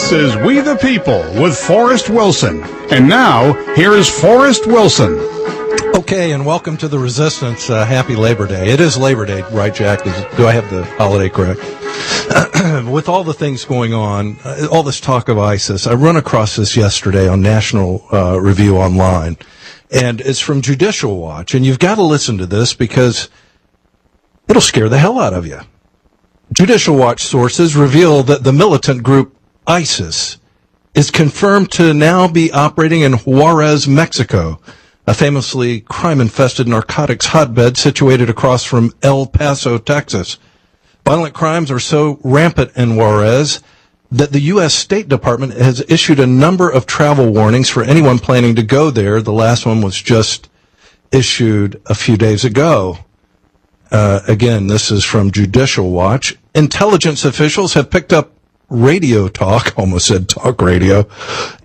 This is We the People with Forrest Wilson. And now, here is Forrest Wilson. Okay, and welcome to the Resistance. Happy Labor Day. It is Labor Day, right, Jack? Do I have the holiday correct? With all the things going on, all this talk of ISIS, I run across this yesterday on National Review Online, and it's from Judicial Watch, and you've got to listen to this because it'll scare the hell out of you. Judicial Watch sources reveal that the militant group ISIS is confirmed to now be operating in Juarez, Mexico, a famously crime-infested narcotics hotbed situated across from El Paso, Texas. Violent crimes are so rampant in Juarez that the U.S. State Department has issued a number of travel warnings for anyone planning to go there. The last one was just issued a few days ago. Again, this is from Judicial Watch. Intelligence officials have picked up radio talk, almost said talk radio,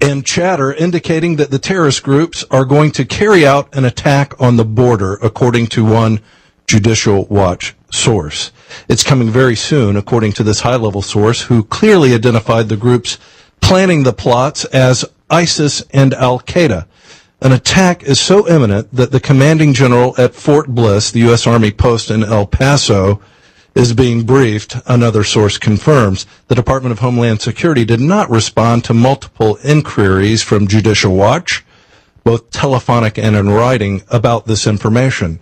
and chatter indicating that the terrorist groups are going to carry out an attack on the border, according to one Judicial Watch source. It's coming very soon, according to this high-level source, who clearly identified the groups planning the plots as ISIS and Al-Qaeda. An attack is so imminent that the commanding general at Fort Bliss, the U.S. Army post in El Paso, is being briefed, another source confirms. The Department of Homeland Security did not respond to multiple inquiries from Judicial Watch, both telephonic and in writing, about this information.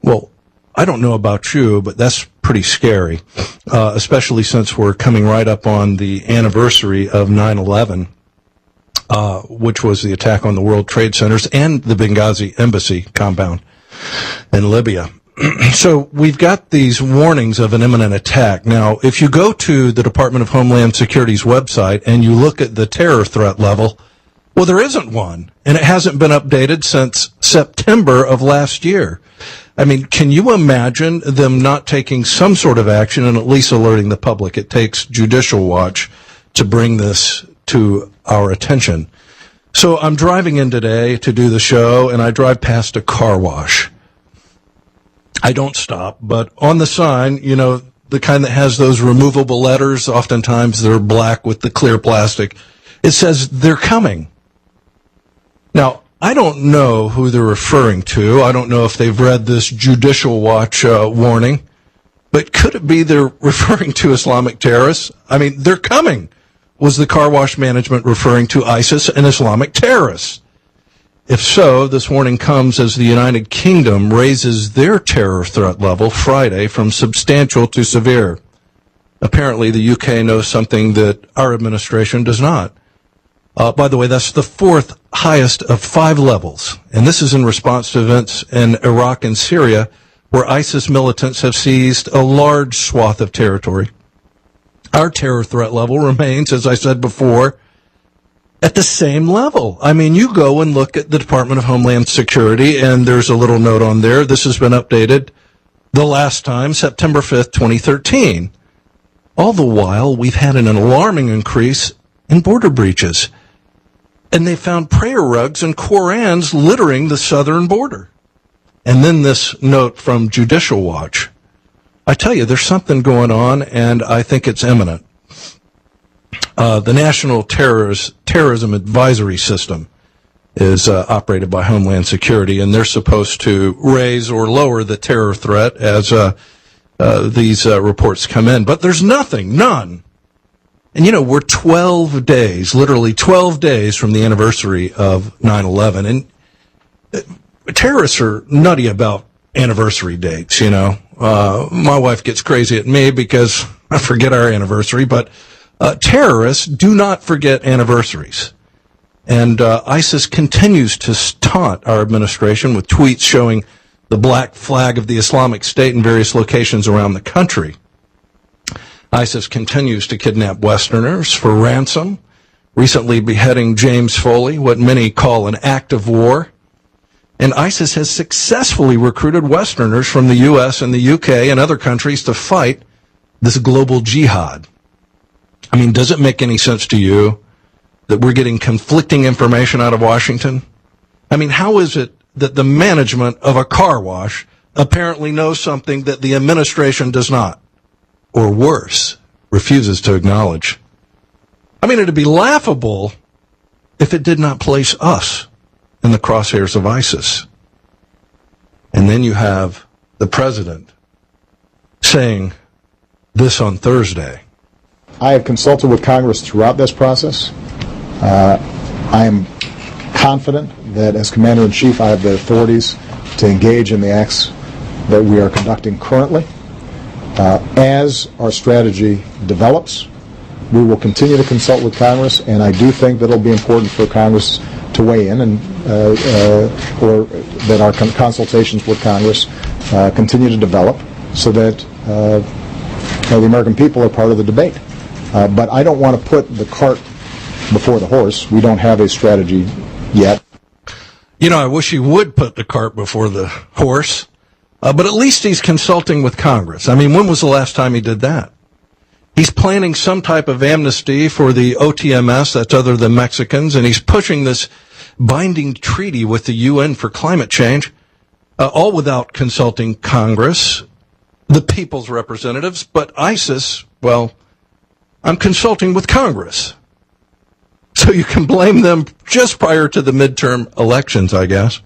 Well, I don't know about you, but that's pretty scary, especially since we're coming right up on the anniversary of 9/11, which was the attack on the World Trade Centers and the Benghazi embassy compound in Libya. So we've got these warnings of an imminent attack. Now, if you go to the Department of Homeland Security's website and you look at the terror threat level, well, there isn't one, and it hasn't been updated since September of last year. I mean, can you imagine them not taking some sort of action and at least alerting the public? It takes Judicial Watch to bring this to our attention. So I'm driving in today to do the show, and I drive past a car wash. I don't stop, but on the sign, you know, the kind that has those removable letters, oftentimes they're black with the clear plastic, it says they're coming. Now, I don't know who they're referring to. I don't know if they've read this Judicial Watch warning, but could it be they're referring to Islamic terrorists? I mean, they're coming. Was the car wash management referring to ISIS and Islamic terrorists? If so, this warning comes as the United Kingdom raises their terror threat level Friday from substantial to severe. Apparently, the UK knows something that our administration does not. By the way, that's the fourth highest of 5 levels, and this is in response to events in Iraq and Syria, where ISIS militants have seized a large swath of territory. Our terror threat level remains, as I said before, at the same level. I mean, you go and look at the Department of Homeland Security, and there's a little note on there. This has been updated the last time, September 5th, 2013. All the while, we've had an alarming increase in border breaches. And they found prayer rugs and Korans littering the southern border. And then this note from Judicial Watch. I tell you, there's something going on, and I think it's imminent. The National Terrorism Advisory System is operated by Homeland Security, and they're supposed to raise or lower the terror threat as these reports come in. But there's none. And, you know, we're 12 days, literally 12 days from the anniversary of 9/11. And terrorists are nutty about anniversary dates, you know. My wife gets crazy at me because I forget our anniversary, but terrorists do not forget anniversaries. And ISIS continues to taunt our administration with tweets showing the black flag of the Islamic State in various locations around the country. ISIS continues to kidnap Westerners for ransom, recently beheading James Foley, what many call an act of war. And ISIS has successfully recruited Westerners from the U.S. and the U.K. and other countries to fight this global jihad. I mean, does it make any sense to you that we're getting conflicting information out of Washington? I mean, how is it that the management of a car wash apparently knows something that the administration does not? Or worse, refuses to acknowledge. I mean, it'd be laughable if it did not place us in the crosshairs of ISIS. And then you have the president saying this on Thursday. I have consulted with Congress throughout this process. I am confident that as Commander-in-Chief, I have the authorities to engage in the acts that we are conducting currently. As our strategy develops, we will continue to consult with Congress, and I do think that it'll be important for Congress to weigh in, and or that our consultations with Congress continue to develop, so that the American people are part of the debate. But I don't want to put the cart before the horse. We don't have a strategy yet. You know, I wish he would put the cart before the horse, but at least he's consulting with Congress. I mean, when was the last time he did that? He's planning some type of amnesty for the OTMS, that's other than Mexicans, and he's pushing this binding treaty with the UN for climate change, all without consulting Congress, the people's representatives. But ISIS, well, I'm consulting with Congress. So you can blame them just prior to the midterm elections, I guess.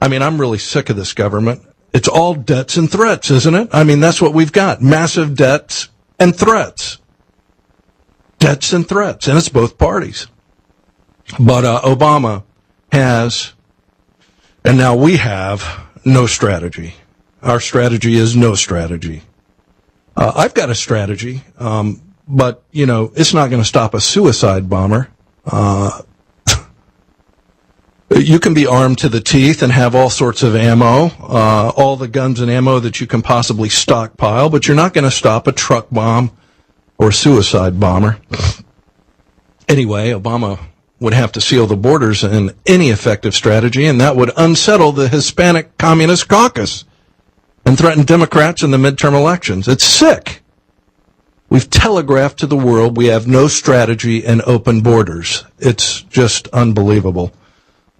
I mean, I'm really sick of this government. It's all debts and threats, isn't it? I mean, that's what we've got. Massive debts and threats. Debts and threats. And it's both parties. But Obama has, and now we have, no strategy. Our strategy is no strategy. I've got a strategy, but, you know, it's not going to stop a suicide bomber. You can be armed to the teeth and have all sorts of ammo, all the guns and ammo that you can possibly stockpile, but you're not going to stop a truck bomb or suicide bomber. Anyway, Obama would have to seal the borders in any effective strategy, and that would unsettle the Hispanic Communist Caucus and threaten Democrats in the midterm elections. It's sick. We've telegraphed to the world we have no strategy and open borders. It's just unbelievable.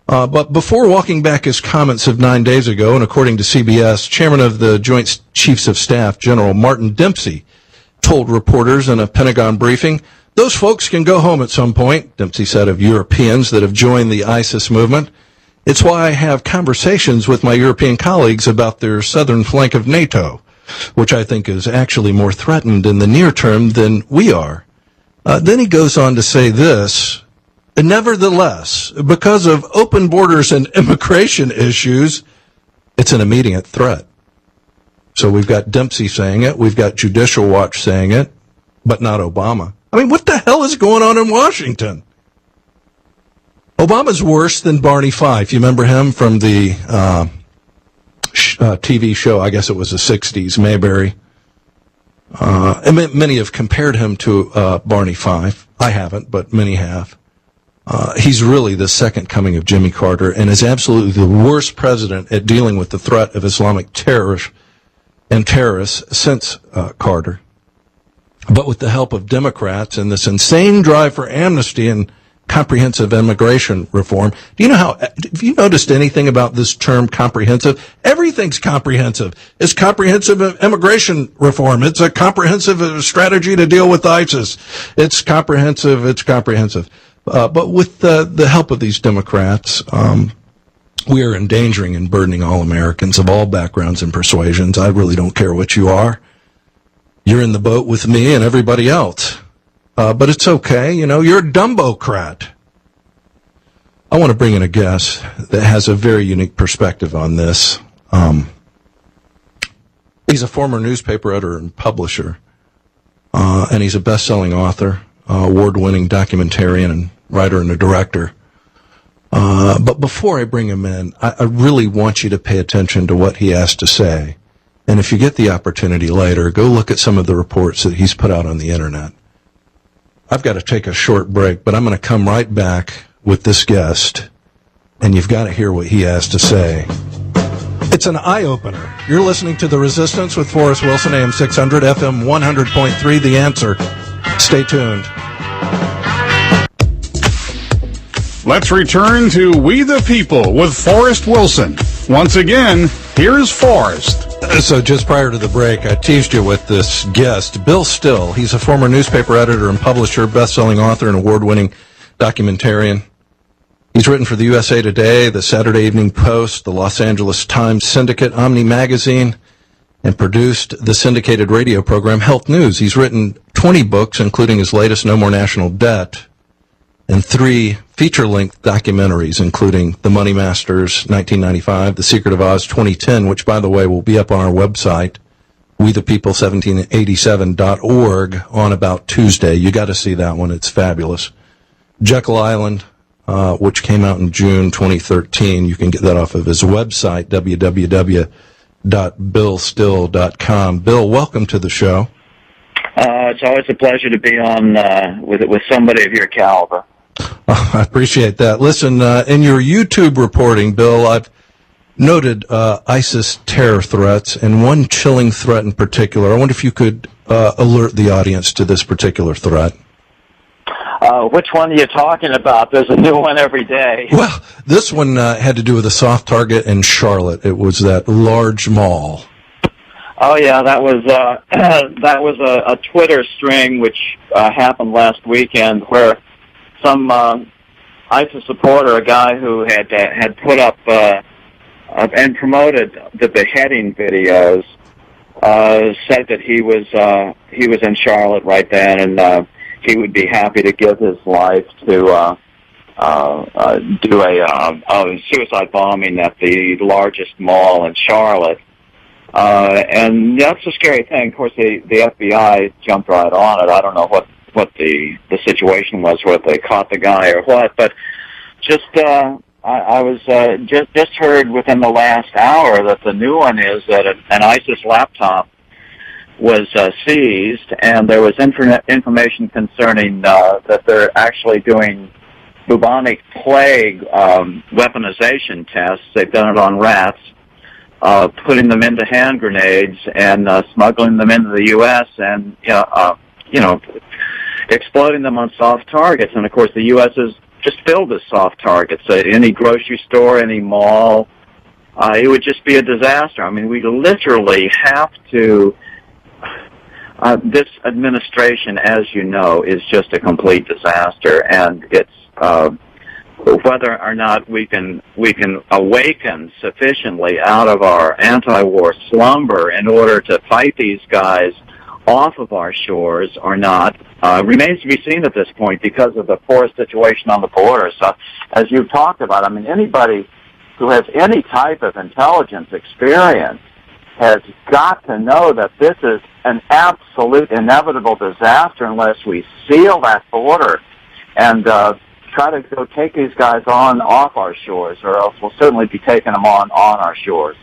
But before walking back his comments of 9 days ago, and according to CBS, Chairman of the Joint Chiefs of Staff, General Martin Dempsey, told reporters in a Pentagon briefing, "Those folks can go home at some point," Dempsey said of Europeans that have joined the ISIS movement. "It's why I have conversations with my European colleagues about their southern flank of NATO, which I think is actually more threatened in the near term than we are." Then he goes on to say this, "Nevertheless, because of open borders and immigration issues, it's an immediate threat." So we've got Dempsey saying it, we've got Judicial Watch saying it, but not Obama. I mean, what the hell is going on in Washington? Obama's worse than Barney Fife. You remember him from the TV show, I guess it was the 60s, Mayberry. And many have compared him to Barney Fife. I haven't, but many have. He's really the second coming of Jimmy Carter and is absolutely the worst president at dealing with the threat of Islamic terrorists since Carter. But with the help of Democrats and this insane drive for amnesty and comprehensive immigration reform. Do you know have you noticed anything about this term comprehensive? Everything's comprehensive. It's comprehensive immigration reform. It's a comprehensive strategy to deal with ISIS. It's comprehensive. But with the help of these Democrats, we are endangering and burdening all Americans of all backgrounds and persuasions. I really don't care what you are. You're in the boat with me and everybody else. But it's okay. You know, you're a Dumbocrat. I want to bring in a guest that has a very unique perspective on this. He's a former newspaper editor and publisher, and he's a best-selling author, award-winning documentarian and writer and a director. But before I bring him in, I really want you to pay attention to what he has to say. And if you get the opportunity later, go look at some of the reports that he's put out on the internet. I've got to take a short break, but I'm going to come right back with this guest, and you've got to hear what he has to say. It's an eye-opener. You're listening to The Resistance with Forrest Wilson, AM 600, FM 100.3, The Answer. Stay tuned. Let's return to We the People with Forrest Wilson. Once again, here's Forrest. So just prior to the break, I teased you with this guest, Bill Still. He's a former newspaper editor and publisher, best-selling author, and award-winning documentarian. He's written for the USA Today, the Saturday Evening Post, the Los Angeles Times Syndicate, Omni Magazine, and produced the syndicated radio program Health News. He's written 20 books, including his latest, No More National Debt, and 3 feature-length documentaries, including The Money Masters, 1995, The Secret of Oz, 2010, which, by the way, will be up on our website, wethepeople1787.org, on about Tuesday. You got to see that one. It's fabulous. Jekyll Island, which came out in June 2013. You can get that off of his website, www.billstill.com. Bill, welcome to the show. It's always a pleasure to be on with somebody of your caliber. I appreciate that. Listen, in your YouTube reporting, Bill, I've noted ISIS terror threats, and one chilling threat in particular. I wonder if you could alert the audience to this particular threat. Which one are you talking about? There's a new one every day. Well, this one had to do with a soft target in Charlotte. It was that large mall. Oh yeah, that was a Twitter string which happened last weekend, where some ISIS supporter, a guy who had put up and promoted the beheading videos, said that he was in Charlotte right then, and he would be happy to give his life to do a suicide bombing at the largest mall in Charlotte. And that's a scary thing. Of course, the FBI jumped right on it. I don't know what the situation was, whether they caught the guy or what, but just I was just heard within the last hour that the new one is that an ISIS laptop was seized, and there was information concerning that they're actually doing bubonic plague weaponization tests. They've done it on rats, putting them into hand grenades and smuggling them into the U.S. and exploding them on soft targets. And of course, the U.S. is just filled with soft targets. Any grocery store, any mall, it would just be a disaster. I mean, we literally have to. This administration, as you know, is just a complete disaster, and it's whether or not we can awaken sufficiently out of our anti-war slumber in order to fight these guys off of our shores or not remains to be seen at this point because of the poor situation on the border. So, as you've talked about, I mean, anybody who has any type of intelligence experience has got to know that this is an absolute inevitable disaster unless we seal that border and try to go take these guys off our shores, or else we'll certainly be taking them on our shores.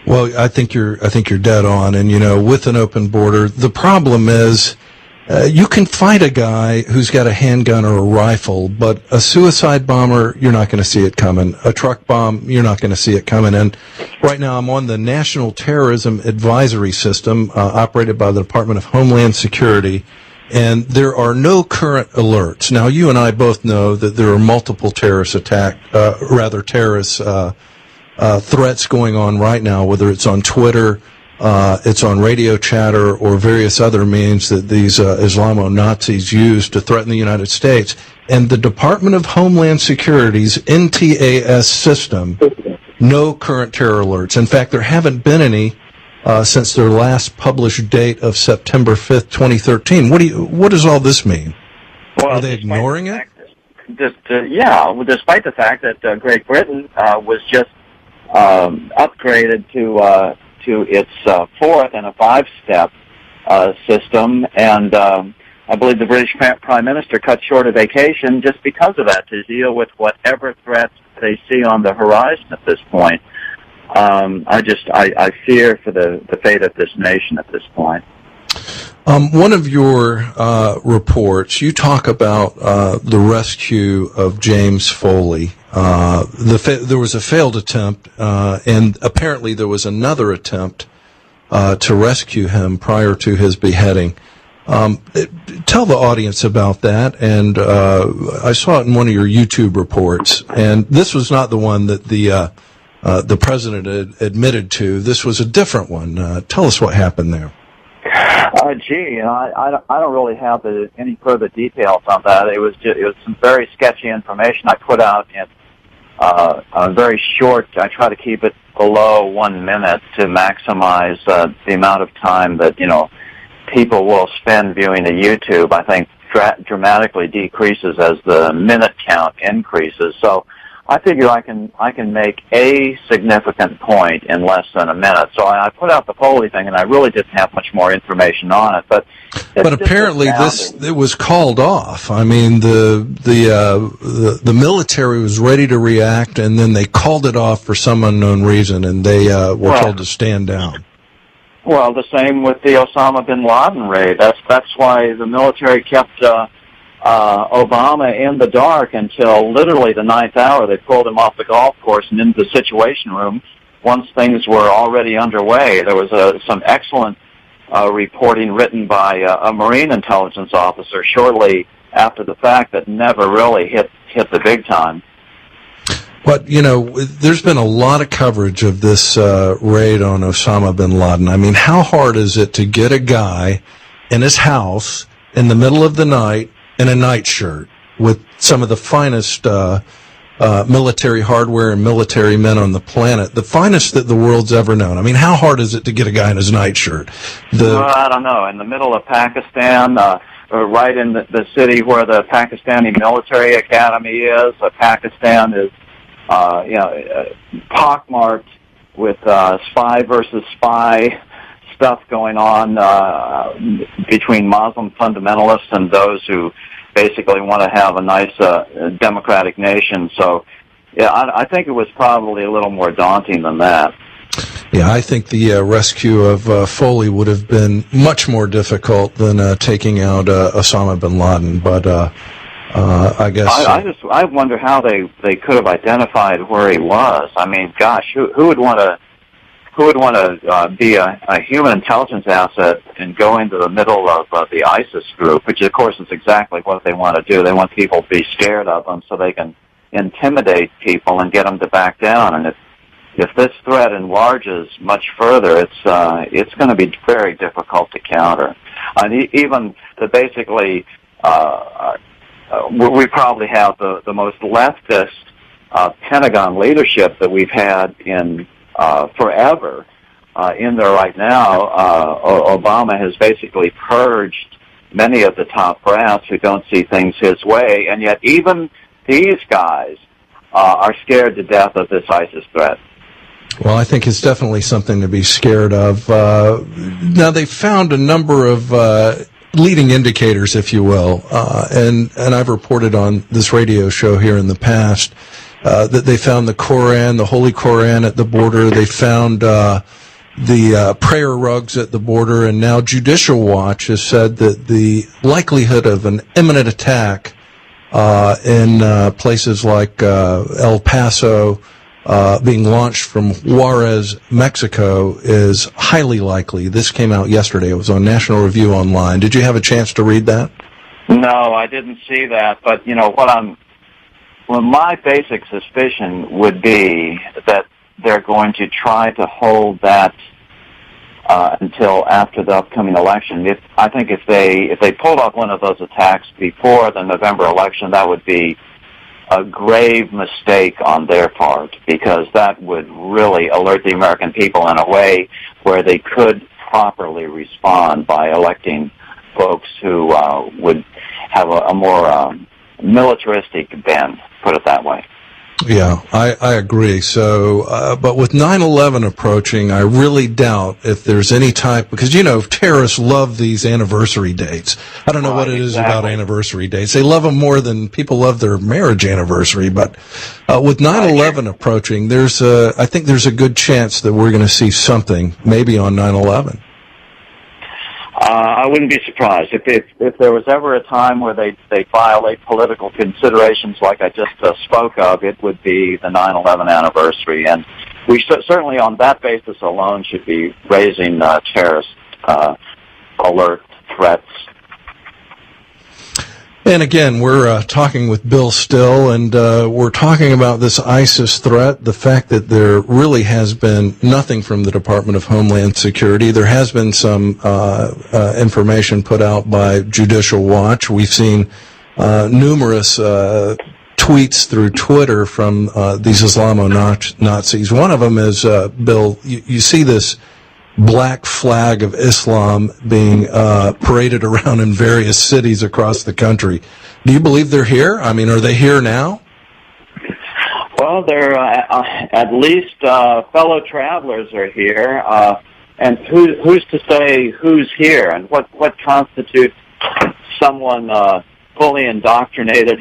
Well, I think you're dead on, and with an open border, the problem is you can fight a guy who's got a handgun or a rifle, but a suicide bomber, you're not going to see it coming. A truck bomb, you're not going to see it coming. And right now, I'm on the National Terrorism Advisory System, operated by the Department of Homeland Security, and there are no current alerts. Now, you and I both know that there are multiple terrorist threats going on right now, whether it's on Twitter, it's on radio chatter, or various other means that these Islamo-Nazis use to threaten the United States. And the Department of Homeland Security's NTAS system, no current terror alerts. In fact, there haven't been any since their last published date of September 5th, 2013. What does all this mean? Well, are they ignoring it? Despite the fact that Great Britain was just upgraded to its 4th and a 5-step system, and I believe the British Prime Minister cut short a vacation just because of that, to deal with whatever threats they see on the horizon at this point. I fear for the fate of this nation at this point. One of your reports, you talk about the rescue of James Foley. There was a failed attempt, and apparently there was another attempt to rescue him prior to his beheading. Tell the audience about that, and I saw it in one of your YouTube reports, and this was not the one that the the president admitted to. This was a different one. Tell us what happened there. I don't really have any further details on that. It was some very sketchy information I put out in a very short. I try to keep it below 1 minute to maximize the amount of time that people will spend viewing the YouTube. I think dramatically decreases as the minute count increases. So I figure I can make a significant point in less than a minute. So I put out the Foley thing, and I really didn't have much more information on it. But apparently it was called off. I mean, the military was ready to react, and then they called it off for some unknown reason, and they were told to stand down. Well, the same with the Osama bin Laden raid. That's why the military kept Obama in the dark until literally the 9th hour. They pulled him off the golf course and into the Situation Room once things were already underway. There was some excellent reporting written by a Marine intelligence officer shortly after the fact that never really hit the big time. But, there's been a lot of coverage of this raid on Osama bin Laden. I mean, how hard is it to get a guy in his house in the middle of the night in a nightshirt with some of the finest military hardware and military men on the planet, the finest that the world's ever known? I mean, how hard is it to get a guy in his nightshirt? I don't know. In the middle of Pakistan, right in the city where the Pakistani military academy is, Pakistan is pockmarked with spy versus spy stuff going on between Muslim fundamentalists and those who basically want to have a nice democratic nation. So, I think it was probably a little more daunting than that. Yeah, I think the rescue of Foley would have been much more difficult than taking out Osama bin Laden, but I guess I wonder how they could have identified where he was. I mean, gosh, who would want to be a human intelligence asset and go into the middle of the ISIS group, which of course is exactly what they want to do. They want people to be scared of them so they can intimidate people and get them to back down. And if this threat enlarges much further, it's going to be very difficult to counter. And even basically. We probably have the most leftist Pentagon leadership that we've had in forever in there right now. Obama has basically purged many of the top brass who don't see things his way, and yet even these guys are scared to death of this ISIS threat. Well, I think it's definitely something to be scared of. Now, they found a number of leading indicators, if you will, and I've reported on this radio show here in the past that they found the Koran, the Holy Koran at the border. They found the prayer rugs at the border, and now Judicial Watch has said that the likelihood of an imminent attack in places like El Paso being launched from Juarez, Mexico, is highly likely. This came out yesterday. It was on National Review Online. Did you have a chance to read that? No, I didn't see that. But my basic suspicion would be that they're going to try to hold that until after the upcoming election. I think if they pulled off one of those attacks before the November election, that would be a grave mistake on their part, because that would really alert the American people in a way where they could properly respond by electing folks who would have a more militaristic bend, put it that way. Yeah, I agree. So, but with 9/11 approaching, I really doubt if there's any type, because, terrorists love these anniversary dates. I don't know what it is about anniversary dates. They love them more than people love their marriage anniversary. But with 9/11 approaching, I think there's a good chance that we're going to see something, maybe on 9/11. I wouldn't be surprised if there was ever a time where they violate political considerations like I just spoke of. It would be the 9/11 anniversary, and we certainly, on that basis alone, should be raising terrorist alert threats. And again, we're talking with Bill Still, and we're talking about this ISIS threat, the fact that there really has been nothing from the Department of Homeland Security. There has been some information put out by Judicial Watch. We've seen numerous tweets through Twitter from these Islamo-Nazis. One of them is, Bill, you see this black flag of Islam being paraded around in various cities across the country. Do you believe they're here? I mean, are they here now? Well, they're at least fellow travelers are here, and who's to say who's here and what constitutes someone fully indoctrinated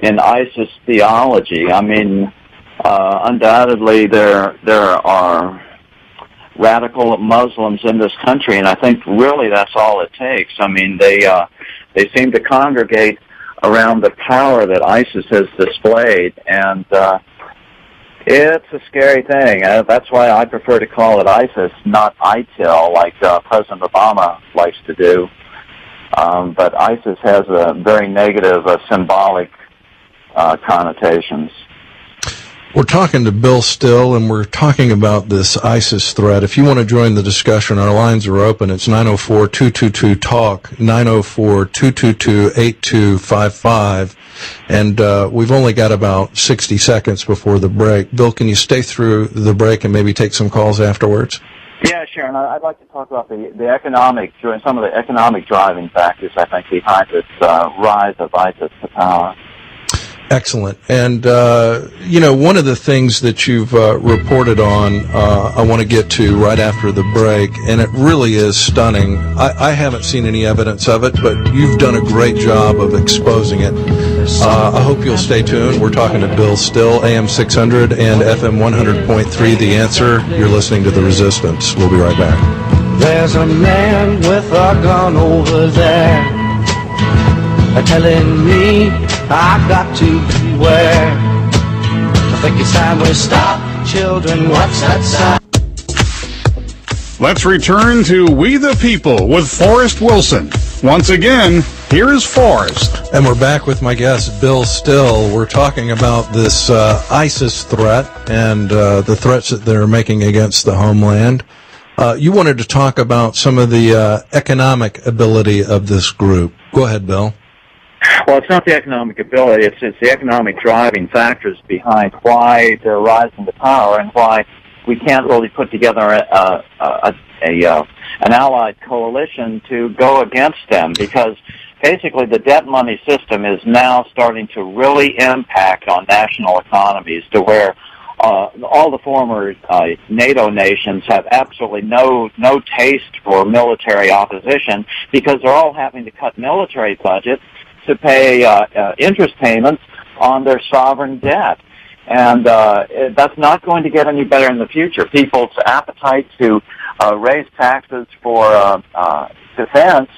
in ISIS theology? I mean, undoubtedly there are radical Muslims in this country, and I think really that's all it takes. I mean, they seem to congregate around the power that ISIS has displayed, and it's a scary thing. That's why I prefer to call it ISIS, not ITIL, like President Obama likes to do. But ISIS has a very negative symbolic connotations. We're talking to Bill Still, and we're talking about this ISIS threat. If you want to join the discussion, our lines are open. It's 904-222-TALK, 904-222-8255. And we've only got about 60 seconds before the break. Bill, can you stay through the break and maybe take some calls afterwards? Yeah, sure. And I'd like to talk about the economic, some of the economic driving factors, I think, behind this rise of ISIS to power. Excellent. And, one of the things that you've reported on, I want to get to right after the break, and it really is stunning. I haven't seen any evidence of it, but you've done a great job of exposing it. I hope you'll stay tuned. We're talking to Bill Still, AM 600 and FM 100.3, The Answer. You're listening to The Resistance. We'll be right back. There's a man with a gun over there telling me I've got to beware. I think it's time we stop. Children, what's that sound? Let's return to We the People with Forrest Wilson. Once again, here's Forrest. And we're back with my guest, Bill Still. We're talking about this ISIS threat and the threats that they're making against the homeland. You wanted to talk about some of the economic ability of this group. Go ahead, Bill. Well, it's not the economic ability, it's the economic driving factors behind why they're rising to power and why we can't really put together an allied coalition to go against them, because basically the debt money system is now starting to really impact on national economies to where all the former NATO nations have absolutely no taste for military opposition, because they're all having to cut military budgets to pay interest payments on their sovereign debt. And that's not going to get any better in the future. People's appetite to raise taxes for defense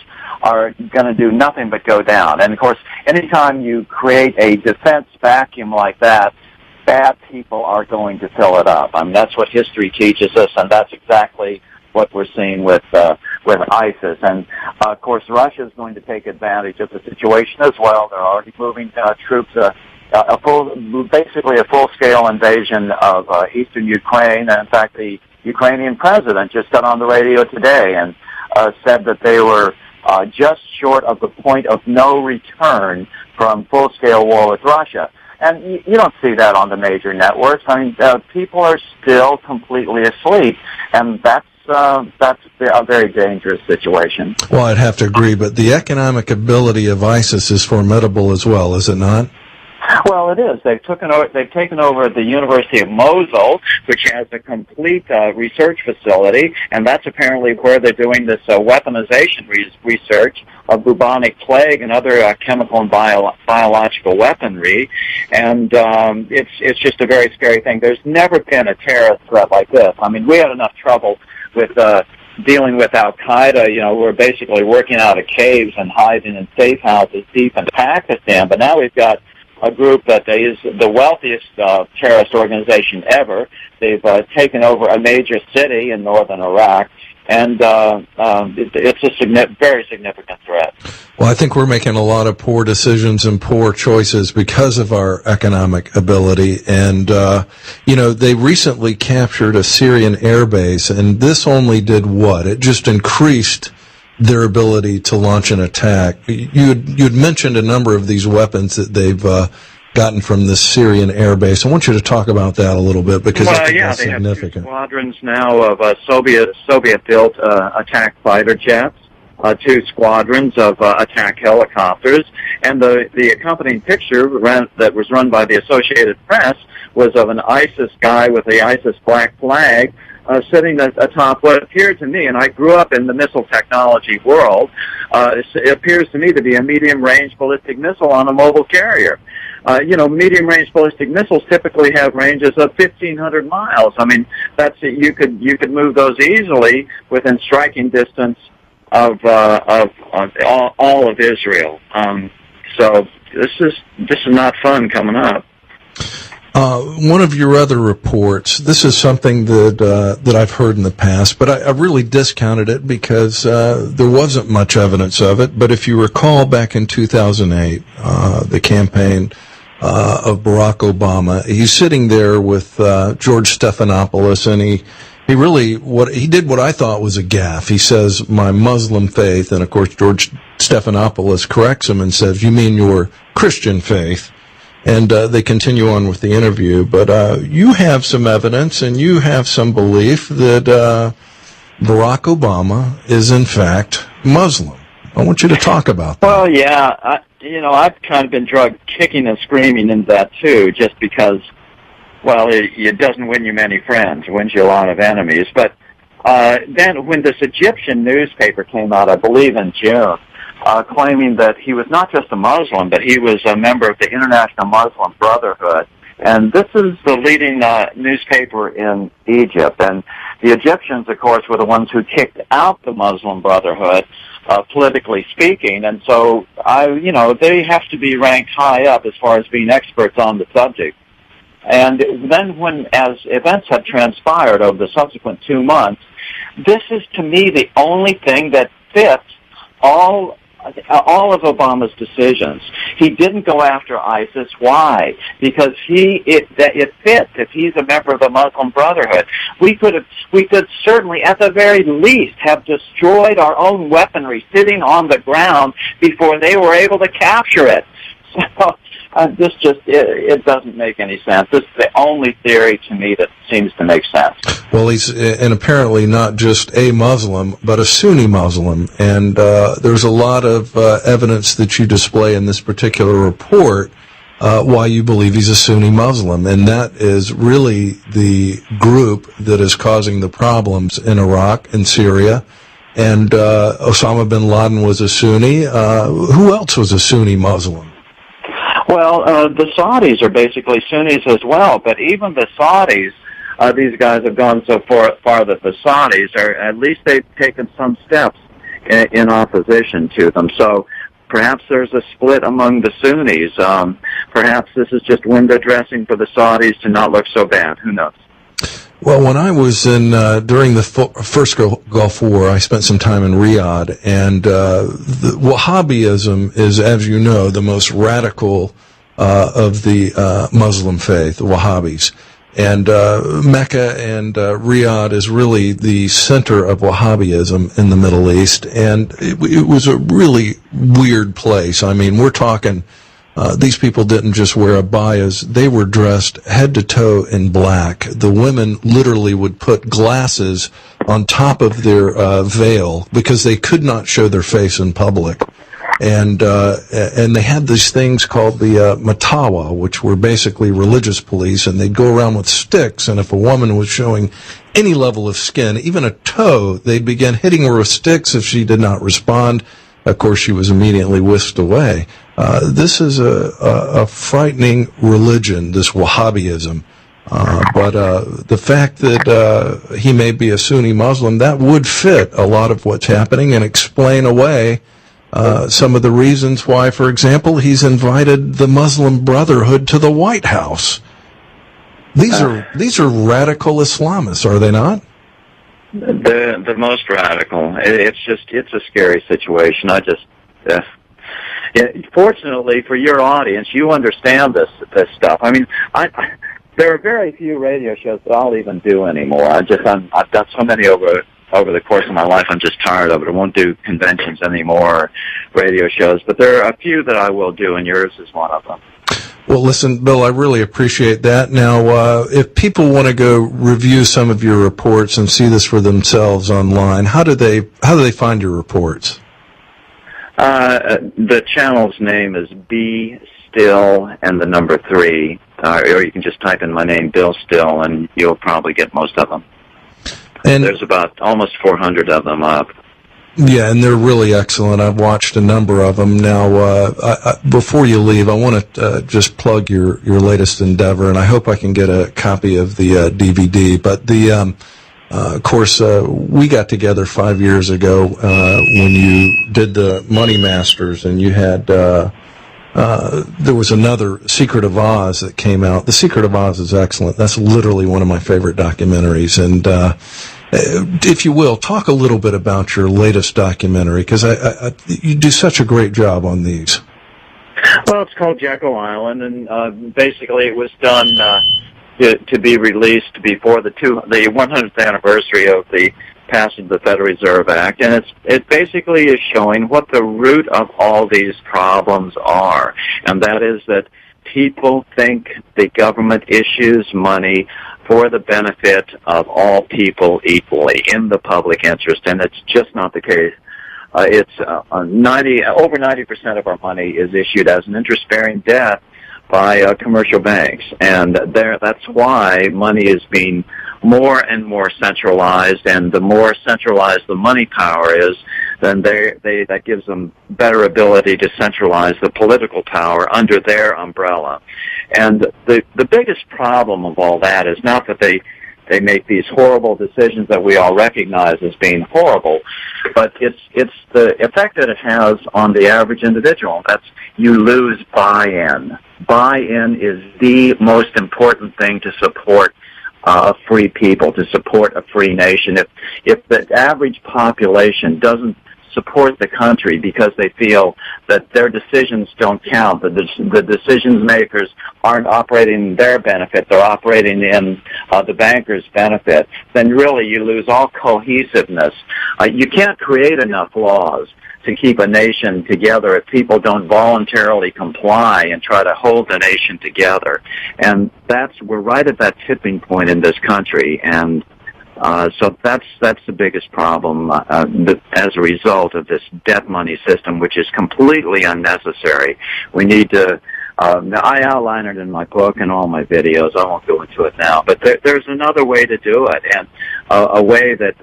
are going to do nothing but go down. And, of course, anytime you create a defense vacuum like that, bad people are going to fill it up. I mean, that's what history teaches us, and that's exactly what we're seeing with ISIS. And, of course, Russia is going to take advantage of the situation as well. They're already moving troops, basically a full-scale invasion of eastern Ukraine. And, in fact, the Ukrainian president just got on the radio today and said that they were just short of the point of no return from full-scale war with Russia. And you don't see that on the major networks. I mean, people are still completely asleep, and that's a very dangerous situation. Well, I'd have to agree, but the economic ability of ISIS is formidable as well, is it not? Well, it is. They've taken over the University of Mosul, which has a complete research facility, and that's apparently where they're doing this weaponization research of bubonic plague and other chemical and biological weaponry. And it's just a very scary thing. There's never been a terrorist threat like this. I mean, we had enough trouble with dealing with Al-Qaeda. You know, we're basically working out of caves and hiding in safe houses deep in Pakistan, but now we've got a group that is the wealthiest terrorist organization ever. They've taken over a major city in northern Iraq, and it's a very significant threat. Well, I think we're making a lot of poor decisions and poor choices because of our economic ability. And, they recently captured a Syrian airbase, and this only did what? It just increased their ability to launch an attack. You'd mentioned a number of these weapons that they've gotten from this Syrian airbase. I want you to talk about that a little bit because I think that's significant. They have 2 squadrons now of Soviet-built attack fighter jets. 2 squadrons of attack helicopters, and the accompanying picture that was run by the Associated Press was of an ISIS guy with the ISIS black flag sitting atop what appeared to me, and I grew up in the missile technology world, it appears to me to be a medium-range ballistic missile on a mobile carrier. Medium-range ballistic missiles typically have ranges of 1,500 miles. I mean, you could move those easily within striking distance of all of Israel. So this is not fun coming up. One of your other reports, this is something that I've heard in the past, but I really discounted it because there wasn't much evidence of it. But if you recall back in 2008, the campaign of Barack Obama, he's sitting there with George Stephanopoulos, and he did what I thought was a gaffe. He says, "My Muslim faith," and of course George Stephanopoulos corrects him and says, "You mean your Christian faith?" And they continue on with the interview. But you have some evidence and you have some belief that Barack Obama is in fact Muslim. I want you to talk about that. Well, yeah, I've kind of been drugged kicking and screaming into that too, just because. Well, it doesn't win you many friends. It wins you a lot of enemies. But then when this Egyptian newspaper came out, I believe in June, claiming that he was not just a Muslim, but he was a member of the International Muslim Brotherhood. And this is the leading newspaper in Egypt. And the Egyptians, of course, were the ones who kicked out the Muslim Brotherhood, politically speaking. And so, they have to be ranked high up as far as being experts on the subject. And then as events have transpired over the subsequent 2 months, this is, to me, the only thing that fits all of Obama's decisions. He didn't go after ISIS. Why? Because it fits. If he's a member of the Muslim Brotherhood, we could certainly, at the very least, have destroyed our own weaponry sitting on the ground before they were able to capture it. So, it doesn't make any sense. This is the only theory to me that seems to make sense. Well, he's and apparently not just a Muslim, but a Sunni Muslim. And there's a lot of evidence that you display in this particular report why you believe he's a Sunni Muslim. And that is really the group that is causing the problems in Iraq and Syria. And Osama bin Laden was a Sunni. Who else was a Sunni Muslim? Well, the Saudis are basically Sunnis as well, but even the Saudis, these guys have gone so far that the Saudis at least they've taken some steps in opposition to them. So perhaps there's a split among the Sunnis. Perhaps this is just window dressing for the Saudis to not look so bad. Who knows? Well, when I was during the first Gulf War, I spent some time in Riyadh, and the Wahhabism is, as you know, the most radical of the Muslim faith, the Wahhabis. And Mecca and Riyadh is really the center of Wahhabism in the Middle East, and it was a really weird place. I mean, we're talking... these people didn't just wear abayas. They were dressed head to toe in black. The women literally would put glasses on top of their veil because they could not show their face in public. And they had these things called the Matawa, which were basically religious police, and they'd go around with sticks, and if a woman was showing any level of skin, even a toe, they'd begin hitting her with sticks if she did not respond. Of course, she was immediately whisked away. This is a frightening religion, this Wahhabism. But the fact that he may be a Sunni Muslim, that would fit a lot of what's happening and explain away some of the reasons why, for example, he's invited the Muslim Brotherhood to the White House. These are radical Islamists, are they not? The most radical. It's a scary situation. Fortunately for your audience, you understand this stuff. I mean, there are very few radio shows that I'll even do anymore. I've done so many over the course of my life. I'm just tired of it. I won't do conventions anymore, radio shows. But there are a few that I will do, and yours is one of them. Well, listen, Bill, I really appreciate that. Now, if people want to go review some of your reports and see this for themselves online, how do they find your reports? The channel's name is Be Still and the number 3, or you can just type in my name, Bill Still, and you'll probably get most of them. And there's about almost 400 of them up. Yeah, and they're really excellent. I've watched a number of them. Now, before you leave, I want to just plug your latest endeavor, and I hope I can get a copy of the DVD. But of course, we got together 5 years ago when you did the Money Masters, and you had there was another Secret of Oz that came out. The Secret of Oz is excellent. That's literally one of my favorite documentaries, and if you will, talk a little bit about your latest documentary, because you do such a great job on these. Well, it's called Jekyll Island, and basically it was done to be released before the 100th anniversary of the passage of the Federal Reserve Act, and it basically is showing what the root of all these problems are, and that is that people think the government issues money for the benefit of all people equally in the public interest, and it's just not the case. Over 90% of our money is issued as an interest-bearing debt by commercial banks, and that's why money is being more and more centralized, and the more centralized the money power is, then that gives them better ability to centralize the political power under their umbrella. And the biggest problem of all that is not that they make these horrible decisions that we all recognize as being horrible, but it's the effect that it has on the average individual. That's you lose buy-in. Buy-in is the most important thing to support free people, to support a free nation. If the average population doesn't support the country because they feel that their decisions don't count, that the decision makers aren't operating in their benefit, they're operating in the bankers' benefit, then really you lose all cohesiveness. You can't create enough laws to keep a nation together if people don't voluntarily comply and try to hold the nation together. And we're right at that tipping point in this country, and so that's the biggest problem as a result of this debt money system, which is completely unnecessary. We need to. I outline it in my book and all my videos. I won't go into it now, but there's another way to do it, and a way that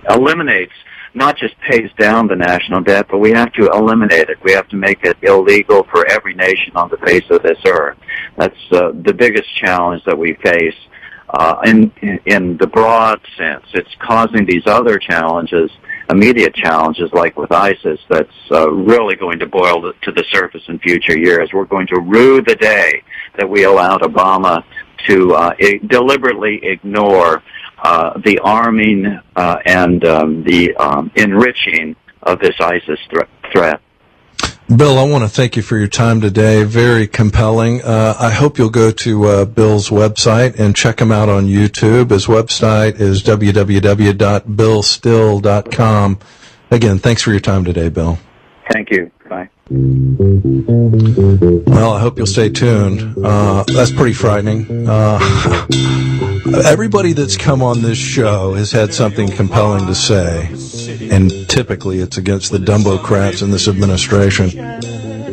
eliminates, not just pays down the national debt, but we have to eliminate it. We have to make it illegal for every nation on the face of this earth. That's the biggest challenge that we face. In the broad sense, it's causing these other challenges, immediate challenges like with ISIS, that's really going to boil to the surface in future years. We're going to rue the day that we allowed Obama to deliberately ignore the arming and the enriching of this ISIS threat. Bill, I want to thank you for your time today. Very compelling. I hope you'll go to Bill's website and check him out on YouTube. His website is www.billstill.com. Again, thanks for your time today, Bill. Thank you. Bye. Well, I hope you'll stay tuned. That's pretty frightening. Everybody that's come on this show has had something compelling to say, and typically it's against the Dumbocrats in this administration.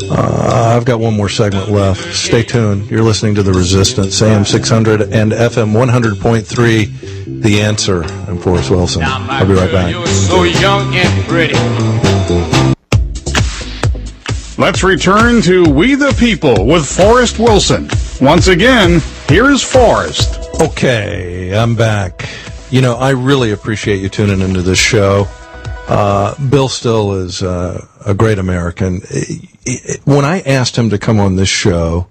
I've got one more segment left. Stay tuned. You're listening to The Resistance, AM 600 and FM 100.3, The Answer. I'm Forrest Wilson. I'll be right back. You're so young and pretty. Let's return to We the People with Forrest Wilson. Once again, here's Forrest. Okay, I'm back. You know, I really appreciate you tuning into this show. Bill Still is a great American. When I asked him to come on this show,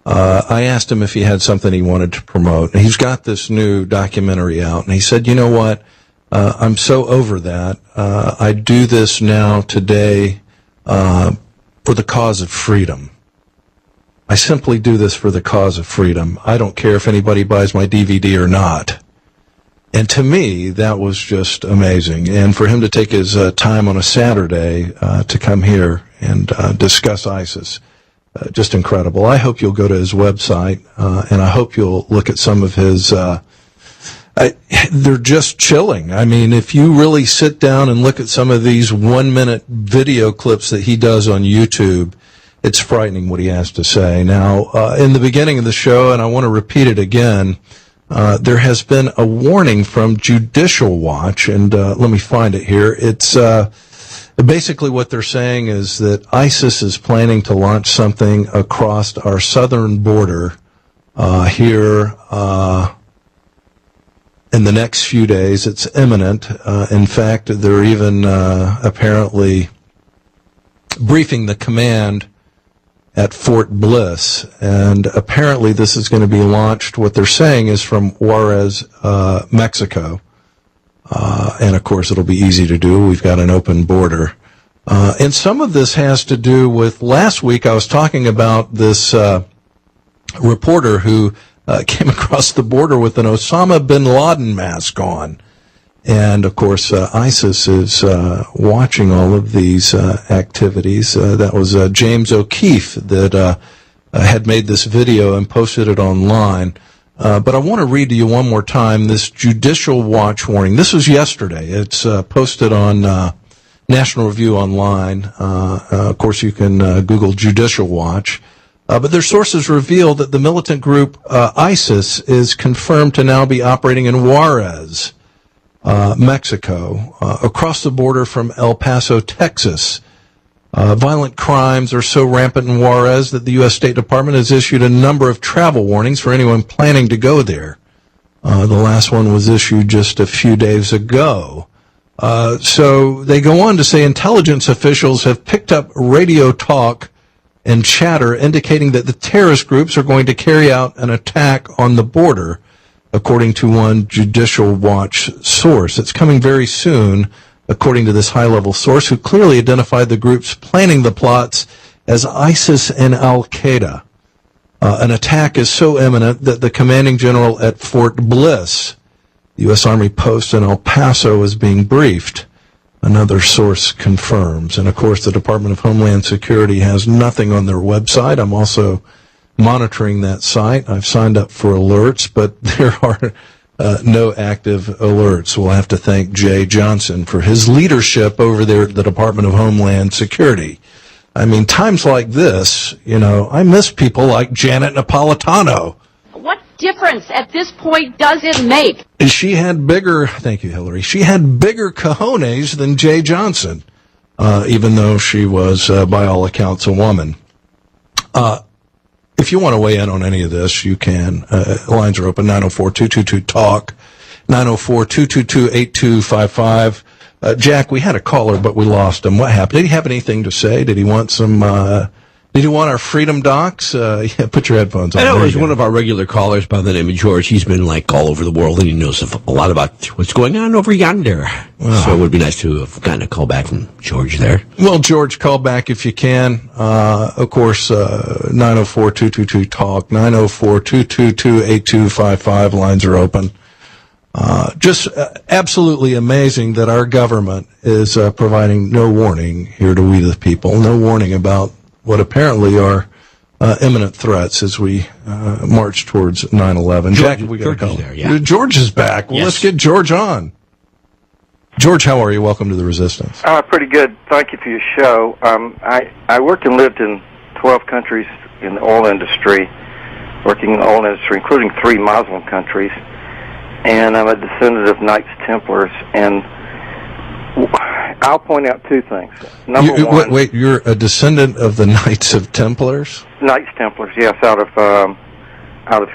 I asked him if he had something he wanted to promote. And he's got this new documentary out, and he said, you know what? I'm so over that. I do this now today for the cause of freedom. I simply do this for the cause of freedom. I don't care if anybody buys my DVD or not. And to me, that was just amazing. And for him to take his time on a Saturday to come here and discuss ISIS, just incredible. I hope you'll go to his website, and I hope you'll look at some of his... they're just chilling. I mean, if you really sit down and look at some of these 1-minute video clips that he does on YouTube, it's frightening what he has to say. Now, in the beginning of the show, and I want to repeat it again, there has been a warning from Judicial Watch, and let me find it here. It's basically what they're saying is that ISIS is planning to launch something across our southern border here in the next few days. It's imminent. In fact, they're even apparently briefing the command at Fort Bliss, and apparently this is going to be launched, what they're saying is from Juarez, Mexico. And of course it'll be easy to do. We've got an open border. And some of this has to do with, last week I was talking about this reporter who came across the border with an Osama bin Laden mask on. And, of course, ISIS is watching all of these activities. That was James O'Keefe that had made this video and posted it online. But I want to read to you one more time this Judicial Watch warning. This was yesterday. It's posted on National Review Online. Of course, you can Google Judicial Watch. But their sources reveal that the militant group ISIS is confirmed to now be operating in Juarez, Mexico, across the border from El Paso, Texas. Violent crimes are so rampant in Juarez that the U.S. State Department has issued a number of travel warnings for anyone planning to go there. The last one was issued just a few days ago. So they go on to say intelligence officials have picked up radio talk and chatter indicating that the terrorist groups are going to carry out an attack on the border, according to one Judicial Watch source. It's coming very soon, according to this high-level source, who clearly identified the groups planning the plots as ISIS and Al-Qaeda. An attack is so imminent that the commanding general at Fort Bliss, the U.S. Army post in El Paso, is being briefed. Another source confirms. And, of course, the Department of Homeland Security has nothing on their website. I'm also monitoring that site. I've signed up for alerts, but there are no active alerts. We'll have to thank Jay Johnson for his leadership over there at the Department of Homeland Security. I mean, times like this, you know, I miss people like Janet Napolitano. What difference at this point does it make? She had bigger, thank you, Hillary, she had bigger cojones than Jay Johnson, even though she was, by all accounts, a woman. If you want to weigh in on any of this, you can. Lines are open, 904-222-TALK, 904-222-8255. Jack, we had a caller, but we lost him. What happened? Did he have anything to say? Did he want some, did he want our Freedom Docs? Yeah, put your headphones on. I know, it was one of our regular callers by the name of George. He's been, like, all over the world, and he knows a lot about what's going on over yonder. So it would be nice to have gotten a call back from George there. Well, George, call back if you can. Of course, 904-222-TALK, 904-222-8255. Lines are open. Just absolutely amazing that our government is providing no warning here to we the people, no warning about what apparently are imminent threats as we march towards 9/11. Jack, we got a call. There, yeah. George is back. Well, Yes. Let's get George on. George, how are you? Welcome to the Resistance. Pretty good. Thank you for your show. I worked and lived in 12 countries in the oil industry, working in the oil industry, including 3 Muslim countries. And I'm a descendant of Knights Templars. And I'll point out 2 things. Number one, wait, you're a descendant of the Knights of Templars? Knights Templars, yes, out of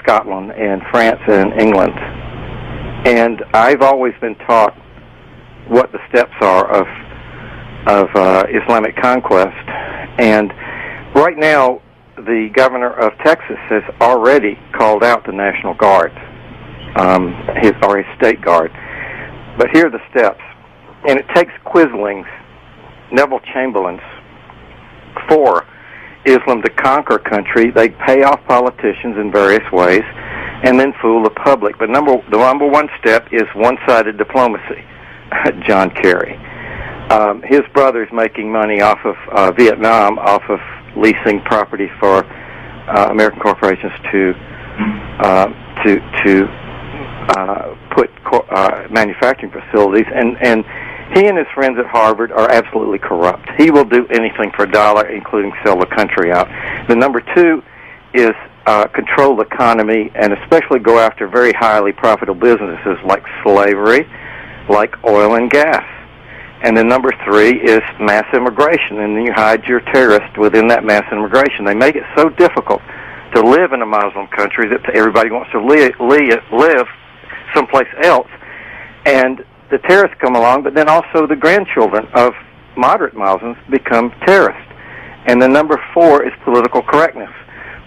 Scotland and France and England. And I've always been taught what the steps are of Islamic conquest. And right now, the governor of Texas has already called out the National Guard, his state guard. But here are the steps. And it takes Quislings, Neville Chamberlains, for Islam to conquer a country. They pay off politicians in various ways and then fool the public. But the number one step is one-sided diplomacy, John Kerry. His brother's making money off of Vietnam, off of leasing property for American corporations to put manufacturing facilities, and he and his friends at Harvard are absolutely corrupt. He will do anything for a dollar, including sell the country out. The number two is control the economy, and especially go after very highly profitable businesses like slavery, like oil and gas. And then number three is mass immigration, and then you hide your terrorists within that mass immigration. They make it so difficult to live in a Muslim country that everybody wants to live someplace else. And the terrorists come along, but then also the grandchildren of moderate Muslims become terrorists. And then number four is political correctness.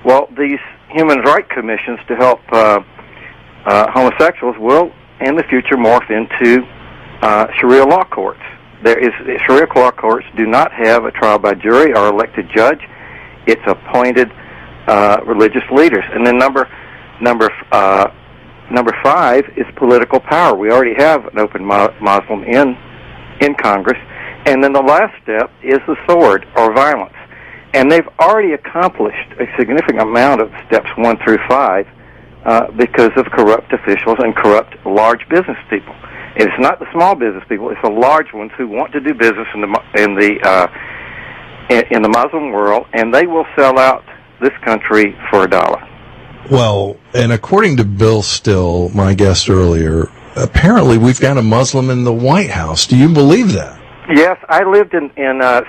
Well, these human rights commissions to help homosexuals will, in the future, morph into Sharia law courts. Sharia law courts do not have a trial by jury or elected judge. It's appointed religious leaders. And then number five is political power. We already have an open Muslim in Congress. And then the last step is the sword, or violence. And they've already accomplished a significant amount of steps 1 through 5 because of corrupt officials and corrupt large business people. And it's not the small business people; it's the large ones who want to do business in the Muslim world, and they will sell out this country for a dollar. Well, and according to Bill Still, my guest earlier, apparently we've got a Muslim in the White House. Do you believe that? Yes, I lived in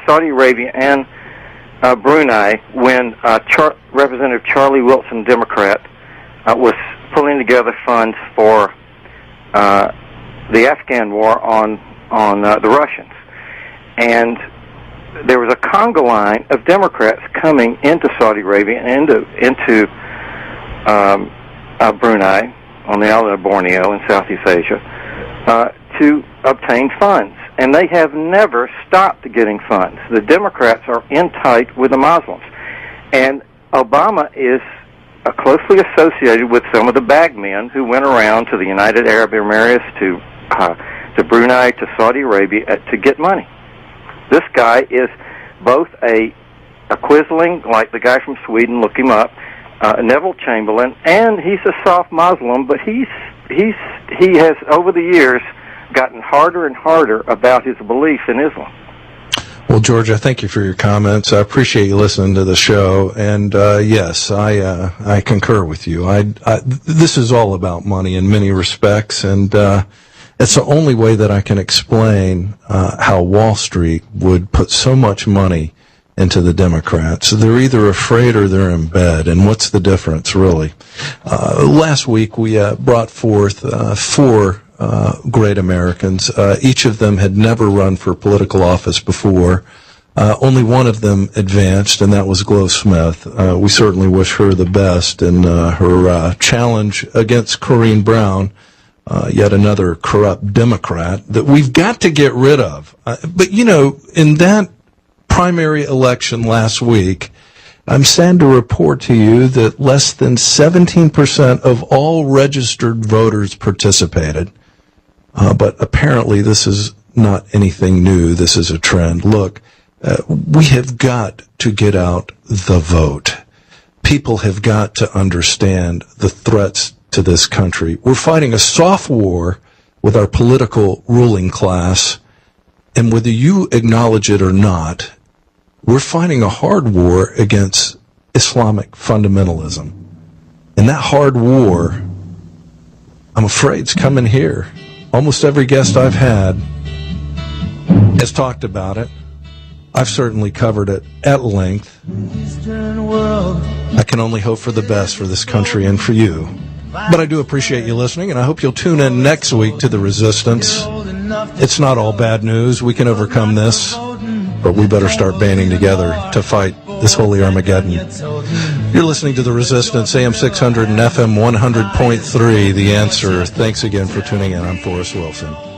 Saudi Arabia and Brunei when Representative Charlie Wilson, Democrat, was pulling together funds for the Afghan war on the Russians. And there was a conga line of Democrats coming into Saudi Arabia and into Brunei on the island of Borneo in Southeast Asia to obtain funds. And they have never stopped getting funds. The Democrats are in tight with the Muslims. And Obama is closely associated with some of the bagmen who went around to the United Arab Emirates, to Brunei, to Saudi Arabia to get money. This guy is both a Quisling, like the guy from Sweden, look him up, Neville Chamberlain, and he's a soft Muslim, but he has over the years gotten harder and harder about his belief in Islam. Well, George, I thank you for your comments. I appreciate you listening to the show, and yes, I concur with you. This is all about money in many respects, and it's the only way that I can explain how Wall Street would put so much money into the Democrats. They're either afraid or they're in bed, and what's the difference, really? Last week we brought forth four great Americans. Each of them had never run for political office before. Only one of them advanced, and that was Glo Smith. We certainly wish her the best in her challenge against Corrine Brown, yet another corrupt Democrat that we've got to get rid of. But, you know, in that primary election last week, I'm sad to report to you that less than 17% of all registered voters participated. But apparently this is not anything new. This is a trend. Look, we have got to get out the vote. People have got to understand the threats to this country. We're fighting a soft war with our political ruling class, and whether you acknowledge it or not, we're fighting a hard war against Islamic fundamentalism. And that hard war, I'm afraid, is coming here. Almost every guest I've had has talked about it. I've certainly covered it at length. I can only hope for the best for this country and for you. But I do appreciate you listening, and I hope you'll tune in next week to The Resistance. It's not all bad news. We can overcome this, but we better start banding together to fight this holy Armageddon. You're listening to The Resistance, AM 600 and FM 100.3, The Answer. Thanks again for tuning in. I'm Forrest Wilson.